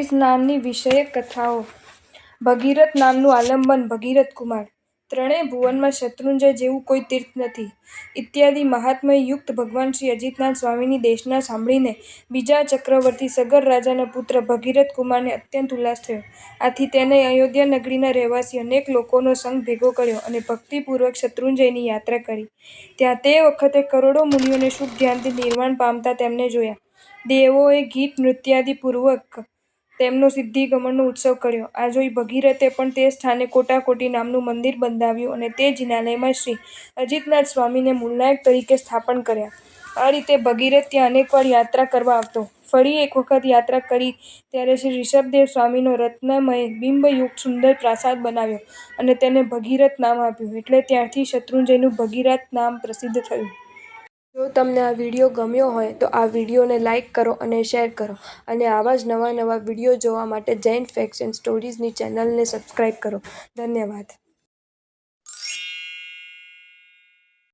ભવિષ નામની વિષયક કથાઓ. ભગીરથ નામનું આલંબન. ભગીરથ કુમાર. ત્રણેય ભુવનમાં શત્રુંજય જેવું કોઈ તીર્થ નથી. ઇત્યાદિ મહાત્મ્ય યુક્ત ભગવાન શ્રી અજીતનાથ સ્વામીની દેશના સાંભળીને બીજા ચક્રવર્તી સગર રાજાના પુત્ર ભગીરથ કુમારને અત્યંત ઉલ્લાસ થયો. આથી તેને અયોધ્યા નગરીના રહેવાસી અનેક લોકોનો સંઘ ભેગો કર્યો અને ભક્તિપૂર્વક શત્રુંજયની યાત્રા કરી. ત્યાં તે વખતે કરોડો મુનિઓને શુભ ધ્યાનથી નિર્વાણ પામતા તેમને જોયા. દેવોએ ગીત નૃત્યાદિ પૂર્વક તેમનો સિદ્ધિગમનનો ઉત્સવ કર્યો. આ જોઈ ભગીરથે પણ તે સ્થાને કોટાકોટી નામનું મંદિર બંધાવ્યું અને તે જિનાલયમાં શ્રી અજીતનાથ સ્વામીને મૂલનાયક તરીકે સ્થાપન કર્યા. આ રીતે ભગીરથ ત્યાં અનેકવાર યાત્રા કરવા આવતો. ફરી એક વખત યાત્રા કરી ત્યારે શ્રી ઋષભદેવ સ્વામીનો રત્નમય બિંબયુક્ત સુંદર પ્રાસાદ બનાવ્યો અને તેને ભગીરથ નામ આપ્યું. એટલે ત્યારથી શત્રુંજયનું ભગીરથ નામ પ્રસિદ્ધ થયું. જો તમને આ વિડીયો ગમ્યો હોય તો આ વિડીયોને લાઇક કરો અને શેર કરો અને આવા જ નવા વિડીયો જોવા માટે જૈન ફેક્ટ્સ એન્ડ સ્ટોરીઝની ચેનલને સબસ્ક્રાઇબ કરો. ધન્યવાદ.